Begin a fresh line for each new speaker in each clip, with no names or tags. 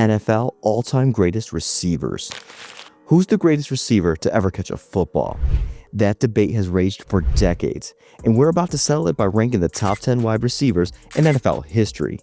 NFL all-time greatest receivers. Who's the greatest receiver to ever catch a football? That debate has raged for decades, and we're about to settle it by ranking the top 10 wide receivers in NFL history.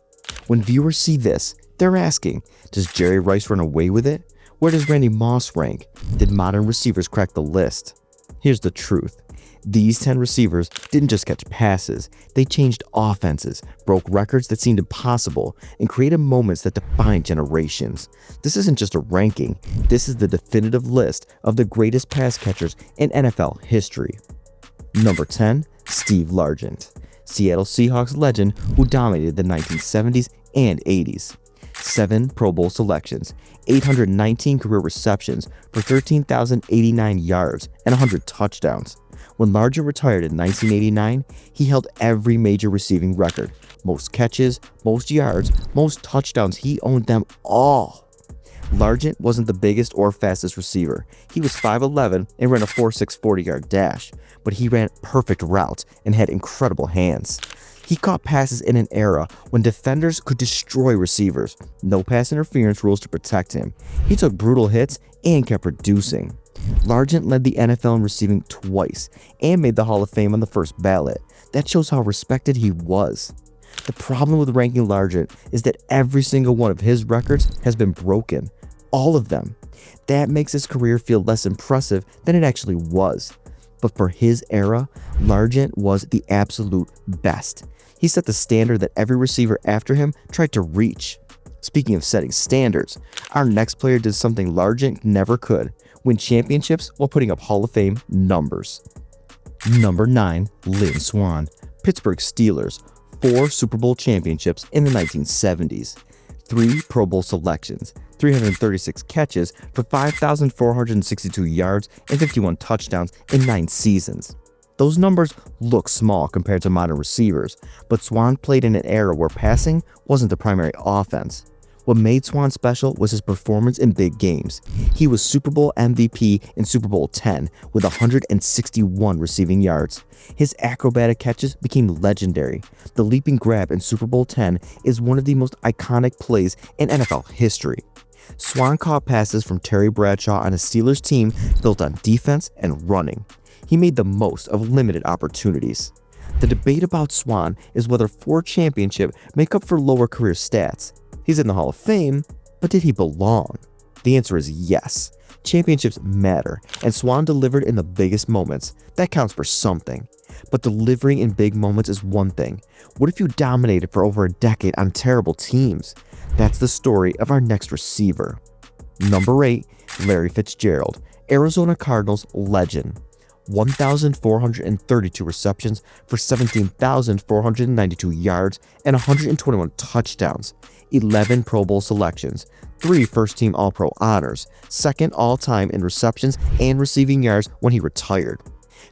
When viewers see this, they're asking, does Jerry Rice run away with it? Where does Randy Moss rank? Did modern receivers crack the list? Here's the truth. These 10 receivers didn't just catch passes, they changed offenses, broke records that seemed impossible, and created moments that defined generations. This isn't just a ranking, this is the definitive list of the greatest pass catchers in NFL history. Number 10, Steve Largent, Seattle Seahawks legend who dominated the 1970s and 80s. 7 Pro Bowl selections, 819 career receptions for 13,089 yards and 100 touchdowns. When Largent retired in 1989, he held every major receiving record. Most catches, most yards, most touchdowns, he owned them all. Largent wasn't the biggest or fastest receiver. He was 5'11" and ran a 4.6 40-yard dash, but he ran perfect routes and had incredible hands. He caught passes in an era when defenders could destroy receivers. No pass interference rules to protect him. He took brutal hits and kept producing. Largent led the NFL in receiving twice and made the Hall of Fame on the first ballot. That shows how respected he was. The problem with ranking Largent is that every single one of his records has been broken. All of them. That makes his career feel less impressive than it actually was. But for his era, Largent was the absolute best. He set the standard that every receiver after him tried to reach. Speaking of setting standards, our next player did something Largent never could: win championships while putting up Hall of Fame numbers. Number 9, Lynn Swann, Pittsburgh Steelers, 4 Super Bowl championships in the 1970s, 3 Pro Bowl selections, 336 catches for 5,462 yards and 51 touchdowns in 9 seasons. Those numbers look small compared to modern receivers, but Swann played in an era where passing wasn't the primary offense. What made Swann special was his performance in big games. He was Super Bowl MVP in Super Bowl X with 161 receiving yards. His acrobatic catches became legendary. The leaping grab in Super Bowl X is one of the most iconic plays in NFL history. Swann caught passes from Terry Bradshaw on a Steelers team built on defense and running. He made the most of limited opportunities. The debate about Swann is whether 4 championships make up for lower career stats. He's in the Hall of Fame, but did he belong? The answer is yes. Championships matter, and Swann delivered in the biggest moments. That counts for something. But delivering in big moments is one thing. What if you dominated for over a decade on terrible teams? That's the story of our next receiver. Number 8, Larry Fitzgerald, Arizona Cardinals legend. 1,432 receptions for 17,492 yards and 121 touchdowns, 11 Pro Bowl selections, 3 first-team All-Pro honors, 2nd all-time in receptions and receiving yards when he retired.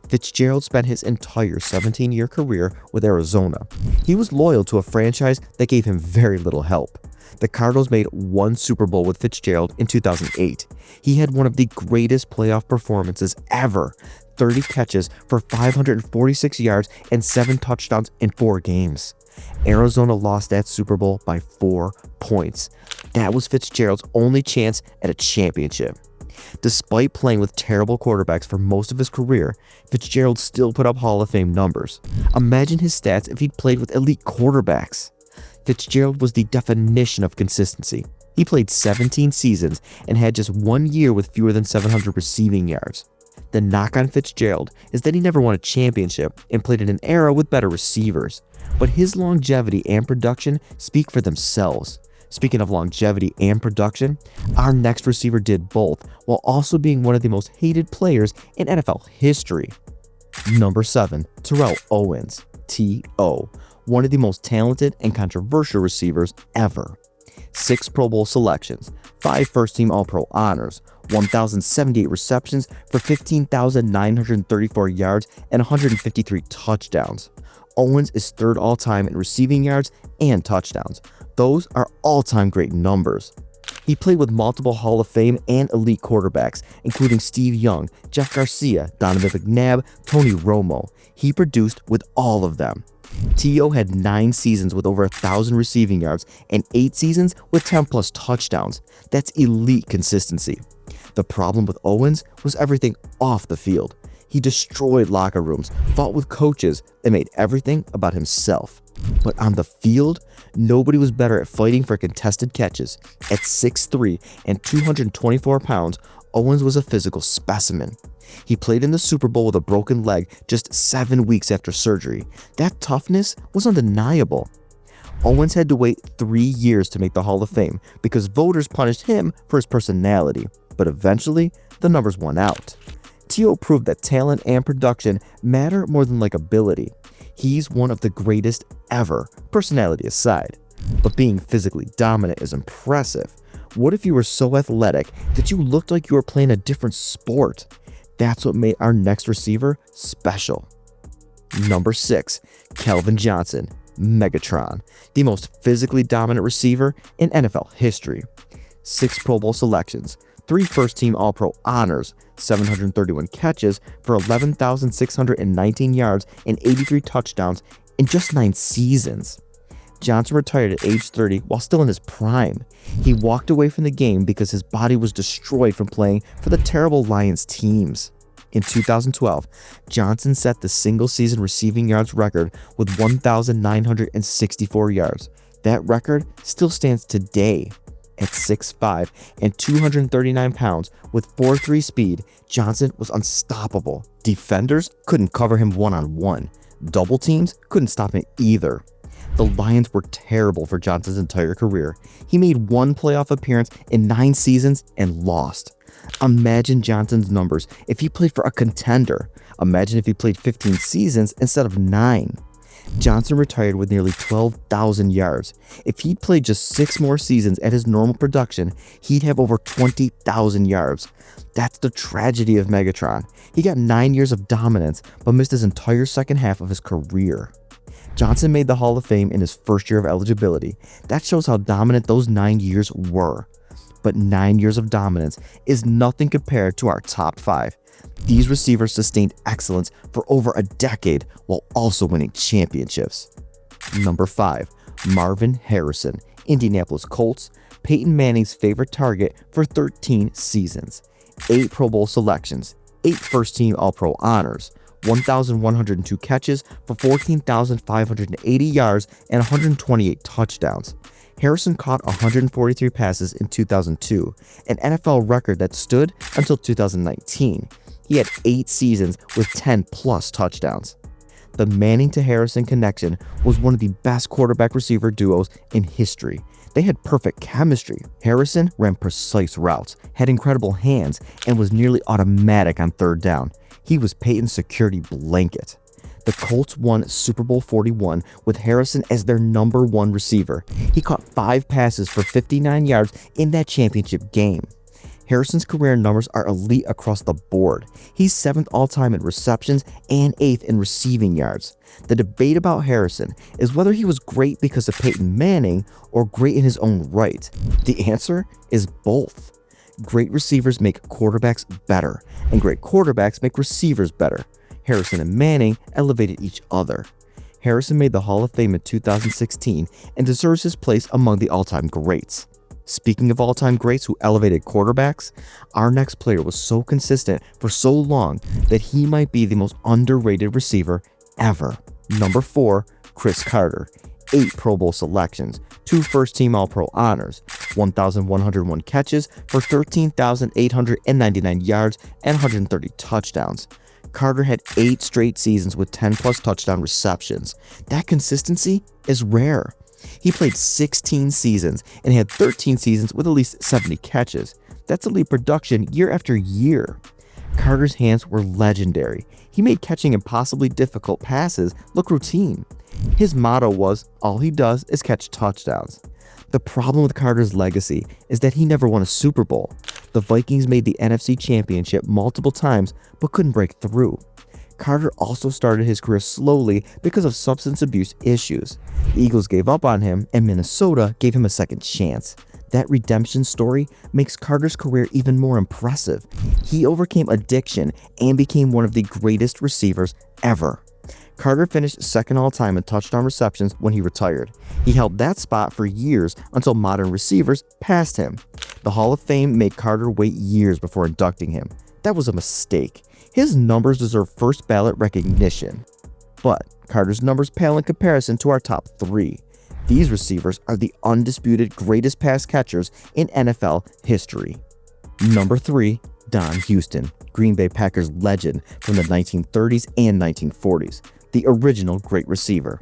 Fitzgerald spent his entire 17-year career with Arizona. He was loyal to a franchise that gave him very little help. The Cardinals made 1 Super Bowl with Fitzgerald in 2008. He had one of the greatest playoff performances ever: 30 catches for 546 yards and 7 touchdowns in 4 games. Arizona lost that Super Bowl by 4 points. That was Fitzgerald's only chance at a championship. Despite playing with terrible quarterbacks for most of his career, Fitzgerald still put up Hall of Fame numbers. Imagine his stats if he'd played with elite quarterbacks. Fitzgerald was the definition of consistency. He played 17 seasons and had just 1 year with fewer than 700 receiving yards. The knock on Fitzgerald is that he never won a championship and played in an era with better receivers. But his longevity and production speak for themselves. Speaking of longevity and production, our next receiver did both, while also being one of the most hated players in NFL history. Number 7, Terrell Owens, T.O., one of the most talented and controversial receivers ever. 6 Pro Bowl selections, 5 first-team All-Pro honors, 1,078 receptions for 15,934 yards and 153 touchdowns. Owens is 3rd all-time in receiving yards and touchdowns. Those are all-time great numbers. He played with multiple Hall of Fame and elite quarterbacks, including Steve Young, Jeff Garcia, Donovan McNabb, Tony Romo. He produced with all of them. T.O. had 9 seasons with over 1,000 receiving yards and 8 seasons with 10 plus touchdowns. That's elite consistency. The problem with Owens was everything off the field. He destroyed locker rooms, fought with coaches, and made everything about himself. But on the field, nobody was better at fighting for contested catches. At 6'3" and 224 pounds, Owens was a physical specimen. He played in the Super Bowl with a broken leg just 7 weeks after surgery. That toughness was undeniable. Owens had to wait 3 years to make the Hall of Fame because voters punished him for his personality, but eventually the numbers won out. T.O. proved that talent and production matter more than likability. He's one of the greatest ever, personality aside. But being physically dominant is impressive. What if you were so athletic that you looked like you were playing a different sport? That's what made our next receiver special. Number 6, Calvin Johnson, Megatron, the most physically dominant receiver in NFL history. 6 Pro Bowl selections, 3 first-team All-Pro honors, 731 catches for 11,619 yards and 83 touchdowns in just 9 seasons. Johnson retired at age 30 while still in his prime. He walked away from the game because his body was destroyed from playing for the terrible Lions teams. In 2012, Johnson set the single-season receiving yards record with 1,964 yards. That record still stands today. At 6'5" and 239 pounds with 4.3 speed, Johnson was unstoppable. Defenders couldn't cover him one-on-one. Double teams couldn't stop him either. The Lions were terrible for Johnson's entire career. He made 1 playoff appearance in 9 seasons and lost. Imagine Johnson's numbers if he played for a contender. Imagine if he played 15 seasons instead of 9. Johnson retired with nearly 12,000 yards. If he'd played just 6 more seasons at his normal production, he'd have over 20,000 yards. That's the tragedy of Megatron. He got 9 years of dominance, but missed his entire second half of his career. Johnson made the Hall of Fame in his first year of eligibility. That shows how dominant those 9 years were. But 9 years of dominance is nothing compared to our top 5. These receivers sustained excellence for over a decade while also winning championships. Number 5, Marvin Harrison, Indianapolis Colts, Peyton Manning's favorite target for 13 seasons, 8 Pro Bowl selections, 8 first-team All-Pro honors, 1,102 catches for 14,580 yards and 128 touchdowns. Harrison caught 143 passes in 2002, an NFL record that stood until 2019. He had 8 seasons with 10-plus touchdowns. The Manning to Harrison connection was one of the best quarterback-receiver duos in history. They had perfect chemistry. Harrison ran precise routes, had incredible hands, and was nearly automatic on third down. He was Peyton's security blanket. The Colts won Super Bowl 41 with Harrison as their number 1 receiver. He caught 5 passes for 59 yards in that championship game. Harrison's career numbers are elite across the board. He's 7th all-time in receptions and 8th in receiving yards. The debate about Harrison is whether he was great because of Peyton Manning or great in his own right. The answer is both. Great receivers make quarterbacks better, and great quarterbacks make receivers better. Harrison and Manning elevated each other. Harrison made the Hall of Fame in 2016 and deserves his place among the all-time greats. Speaking of all-time greats who elevated quarterbacks, our next player was so consistent for so long that he might be the most underrated receiver ever. Number 4, Cris Carter, 8 Pro Bowl selections, 2 first-team All-Pro honors, 1,101 catches for 13,899 yards and 130 touchdowns. Carter had 8 straight seasons with 10-plus touchdown receptions. That consistency is rare. He played 16 seasons and had 13 seasons with at least 70 catches. That's elite production year after year. Carter's hands were legendary. He made catching impossibly difficult passes look routine. His motto was, all he does is catch touchdowns. The problem with Carter's legacy is that he never won a Super Bowl. The Vikings made the NFC Championship multiple times but couldn't break through. Carter also started his career slowly because of substance abuse issues. The Eagles gave up on him and Minnesota gave him a second chance. That redemption story makes Carter's career even more impressive. He overcame addiction and became one of the greatest receivers ever. Carter finished second all-time in touchdown receptions when he retired. He held that spot for years until modern receivers passed him. The Hall of Fame made Carter wait years before inducting him. That was a mistake. His numbers deserve first ballot recognition. But Carter's numbers pale in comparison to our top three. These receivers are the undisputed greatest pass catchers in NFL history. Number 3, Don Houston, Green Bay Packers legend from the 1930s and 1940s, the original great receiver.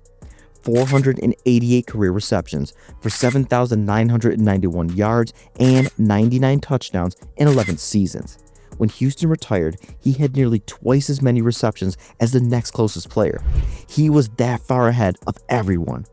488 career receptions for 7,991 yards and 99 touchdowns in 11 seasons. When Houston retired, he had nearly twice as many receptions as the next closest player. He was that far ahead of everyone.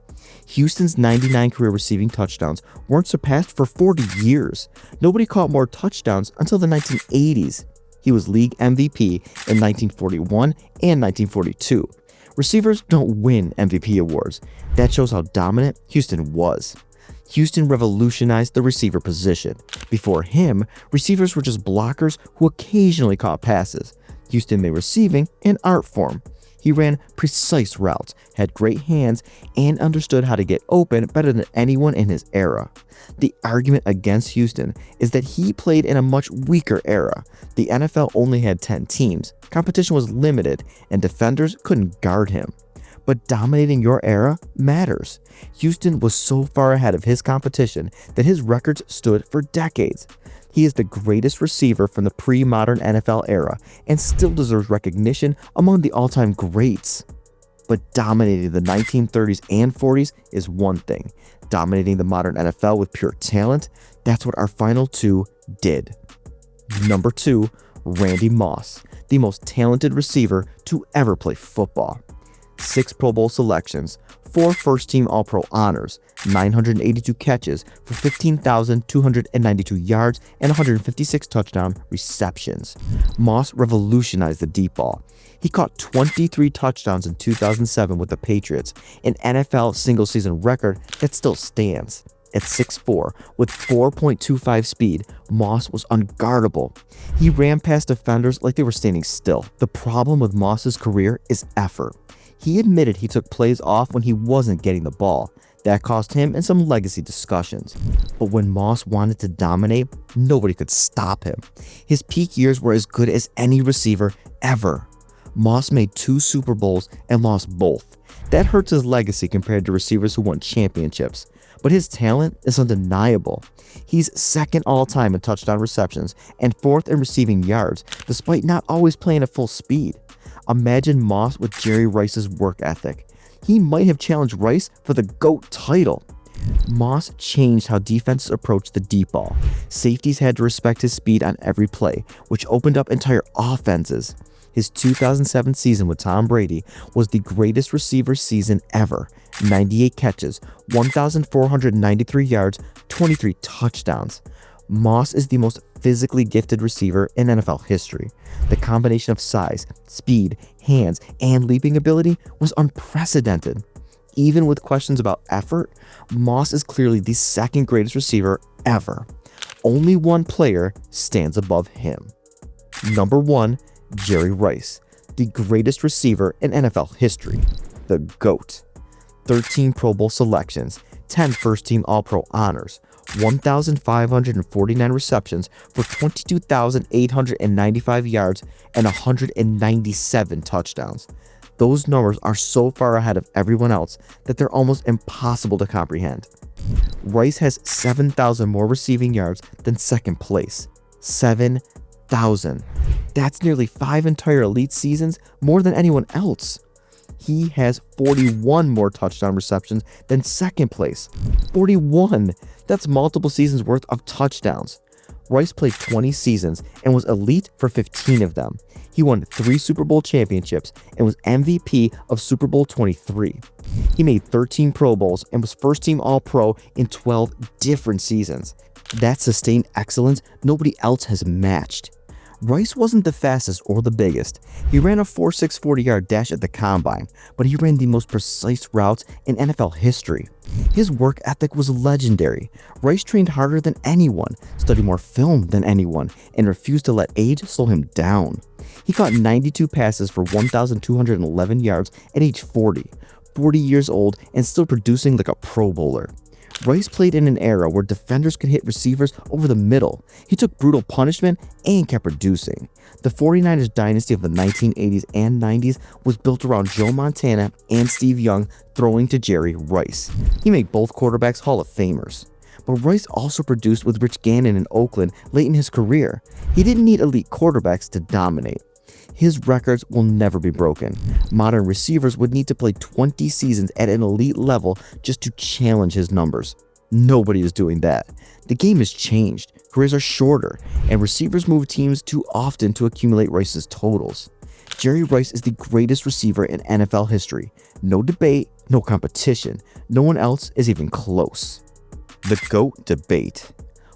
Houston's 99 career receiving touchdowns weren't surpassed for 40 years. Nobody caught more touchdowns until the 1980s. He was league MVP in 1941 and 1942. Receivers don't win MVP awards. That shows how dominant Houston was. Houston revolutionized the receiver position. Before him, receivers were just blockers who occasionally caught passes. Houston made receiving an art form. He ran precise routes, had great hands, and understood how to get open better than anyone in his era. The argument against Houston is that he played in a much weaker era. The NFL only had 10 teams, competition was limited, and defenders couldn't guard him. But dominating your era matters. Houston was so far ahead of his competition that his records stood for decades. He is the greatest receiver from the pre-modern NFL era and still deserves recognition among the all-time greats. But dominating the 1930s and 40s is one thing. Dominating the modern NFL with pure talent, that's what our final two did. Number 2, Randy Moss, the most talented receiver to ever play football. 6 Pro Bowl selections, 4 first-team All-Pro honors, 982 catches for 15,292 yards and 156 touchdown receptions. Moss revolutionized the deep ball. He caught 23 touchdowns in 2007 with the Patriots, an NFL single-season record that still stands. At 6'4", with 4.25 speed, Moss was unguardable. He ran past defenders like they were standing still. The problem with Moss's career is effort. He admitted he took plays off when he wasn't getting the ball. That cost him in some legacy discussions. But when Moss wanted to dominate, nobody could stop him. His peak years were as good as any receiver ever. Moss made 2 Super Bowls and lost both. That hurts his legacy compared to receivers who won championships. But his talent is undeniable. He's second all-time in touchdown receptions and 4th in receiving yards, despite not always playing at full speed. Imagine Moss with Jerry Rice's work ethic. He might have challenged Rice for the GOAT title. Moss changed how defenses approached the deep ball. Safeties had to respect his speed on every play, which opened up entire offenses. His 2007 season with Tom Brady was the greatest receiver season ever. 98 catches, 1,493 yards, 23 touchdowns. Moss is the most physically gifted receiver in NFL history. The combination of size, speed, hands, and leaping ability was unprecedented. Even with questions about effort, Moss is clearly the second greatest receiver ever. Only one player stands above him. Number 1, Jerry Rice, the greatest receiver in NFL history, the GOAT. 13 Pro Bowl selections, 10 first-team All-Pro honors, 1,549 receptions for 22,895 yards and 197 touchdowns. Those numbers are so far ahead of everyone else that they're almost impossible to comprehend. Rice has 7,000 more receiving yards than second place. 7,000. That's nearly 5 entire elite seasons more than anyone else. He has 41 more touchdown receptions than second place. 41! That's multiple seasons worth of touchdowns. Rice played 20 seasons and was elite for 15 of them. He won 3 Super Bowl championships and was MVP of Super Bowl 23. He made 13 Pro Bowls and was first-team All-Pro in 12 different seasons. That sustained excellence nobody else has matched. Rice wasn't the fastest or the biggest. He ran a 4.6 40-yard dash at the combine, but he ran the most precise routes in NFL history. His work ethic was legendary. Rice trained harder than anyone, studied more film than anyone, and refused to let age slow him down. He caught 92 passes for 1,211 yards at age 40 years old, and still producing like a Pro Bowler. Rice played in an era where defenders could hit receivers over the middle. He took brutal punishment and kept producing. The 49ers dynasty of the 1980s and 90s was built around Joe Montana and Steve Young throwing to Jerry Rice. He made both quarterbacks Hall of Famers. But Rice also produced with Rich Gannon in Oakland late in his career. He didn't need elite quarterbacks to dominate. His records will never be broken. Modern receivers would need to play 20 seasons at an elite level just to challenge his numbers. Nobody is doing that. The game has changed, careers are shorter, and receivers move teams too often to accumulate Rice's totals. Jerry Rice is the greatest receiver in NFL history. No debate, no competition. No one else is even close. The GOAT debate.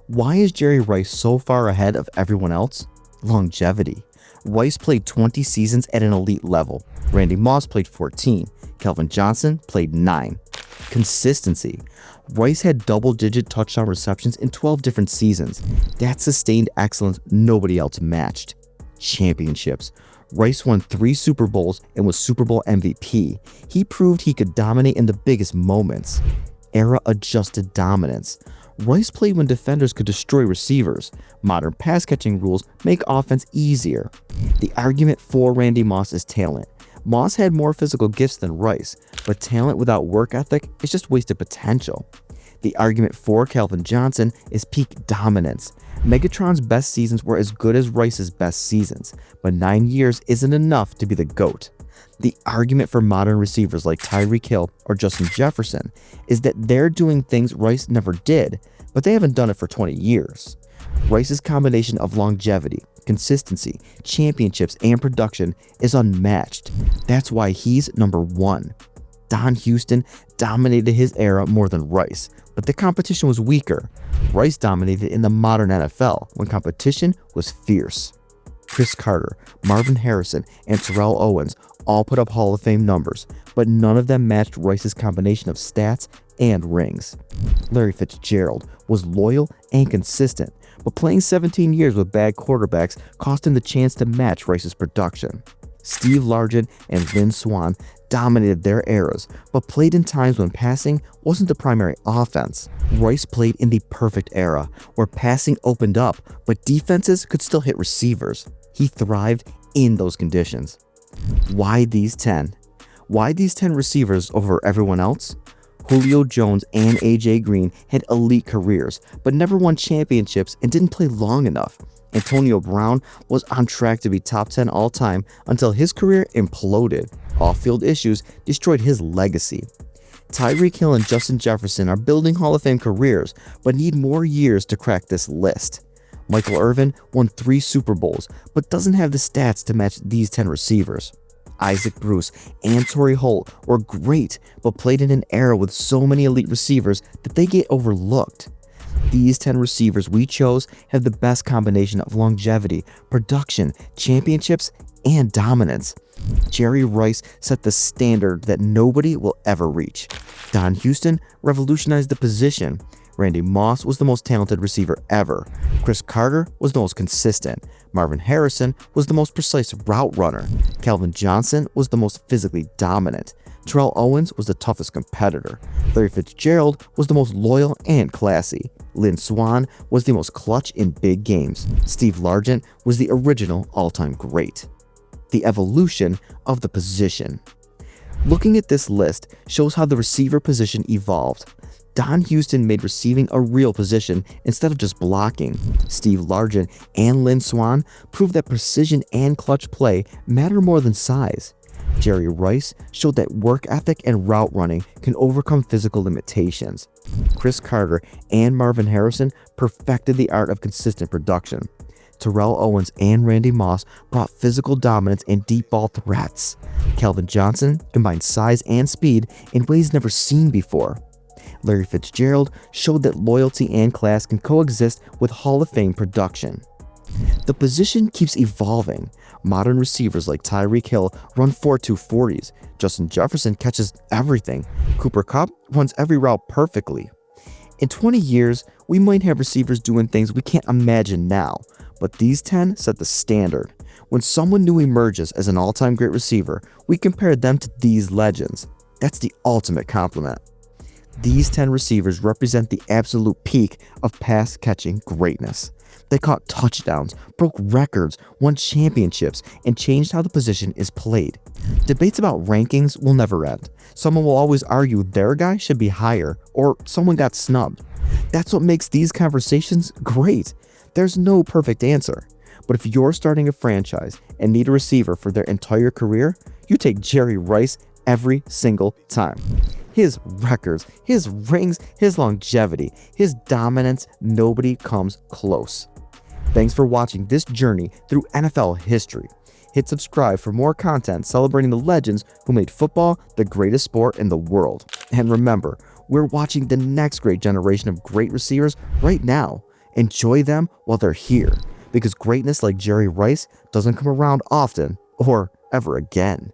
Why is Jerry Rice so far ahead of everyone else? Longevity. Rice played 20 seasons at an elite level. Randy Moss played 14. Calvin Johnson played 9. Consistency. Rice had double-digit touchdown receptions in 12 different seasons. That's sustained excellence nobody else matched. Championships. Rice won 3 Super Bowls and was Super Bowl MVP. He proved he could dominate in the biggest moments. Era-adjusted dominance. Rice played when defenders could destroy receivers. Modern pass-catching rules make offense easier. The argument for Randy Moss is talent. Moss had more physical gifts than Rice, but talent without work ethic is just wasted potential. The argument for Calvin Johnson is peak dominance. Megatron's best seasons were as good as Rice's best seasons, but 9 years isn't enough to be the GOAT. The argument for modern receivers like Tyreek Hill or Justin Jefferson is that they're doing things Rice never did, but they haven't done it for 20 years. Rice's combination of longevity, consistency, championships, and production is unmatched. That's why he's number 1. Don Houston dominated his era more than Rice, but the competition was weaker. Rice dominated in the modern NFL when competition was fierce. Chris Carter, Marvin Harrison, and Terrell Owens all put up Hall of Fame numbers, but none of them matched Rice's combination of stats and rings. Larry Fitzgerald was loyal and consistent, but playing 17 years with bad quarterbacks cost him the chance to match Rice's production. Steve Largent and Lynn Swann dominated their eras, but played in times when passing wasn't the primary offense. Rice played in the perfect era, where passing opened up, but defenses could still hit receivers. He thrived in those conditions. Why these 10? Why these 10 receivers over everyone else? Julio Jones and AJ Green had elite careers, but never won championships and didn't play long enough. Antonio Brown was on track to be top 10 all-time until his career imploded. Off-field issues destroyed his legacy. Tyreek Hill and Justin Jefferson are building Hall of Fame careers, but need more years to crack this list. Michael Irvin won 3 Super Bowls, but doesn't have the stats to match these 10 receivers. Isaac Bruce and Torrey Holt were great, but played in an era with so many elite receivers that they get overlooked. These 10 receivers we chose have the best combination of longevity, production, championships, and dominance. Jerry Rice set the standard that nobody will ever reach. Don Houston revolutionized the position. Randy Moss was the most talented receiver ever. Chris Carter was the most consistent. Marvin Harrison was the most precise route runner. Calvin Johnson was the most physically dominant. Terrell Owens was the toughest competitor. Larry Fitzgerald was the most loyal and classy. Lynn Swann was the most clutch in big games. Steve Largent was the original all-time great. The evolution of the position. Looking at this list shows how the receiver position evolved. Don Houston made receiving a real position instead of just blocking. Steve Largent and Lynn Swann proved that precision and clutch play matter more than size. Jerry Rice showed that work ethic and route running can overcome physical limitations. Chris Carter and Marvin Harrison perfected the art of consistent production. Terrell Owens and Randy Moss brought physical dominance and deep ball threats. Calvin Johnson combined size and speed in ways never seen before. Larry Fitzgerald showed that loyalty and class can coexist with Hall of Fame production. The position keeps evolving. Modern receivers like Tyreek Hill run 4.2 40s. Justin Jefferson catches everything. Cooper Kupp runs every route perfectly. In 20 years, we might have receivers doing things we can't imagine now, but these 10 set the standard. When someone new emerges as an all-time great receiver, we compare them to these legends. That's the ultimate compliment. These 10 receivers represent the absolute peak of pass-catching greatness. They caught touchdowns, broke records, won championships, and changed how the position is played. Debates about rankings will never end. Someone will always argue their guy should be higher, or someone got snubbed. That's what makes these conversations great. There's no perfect answer. But if you're starting a franchise and need a receiver for their entire career, you take Jerry Rice every single time. His records, his rings, his longevity, his dominance, nobody comes close. Thanks for watching this journey through NFL history. Hit subscribe for more content celebrating the legends who made football the greatest sport in the world. And remember, we're watching the next great generation of great receivers right now. Enjoy them while they're here, because greatness like Jerry Rice doesn't come around often or ever again.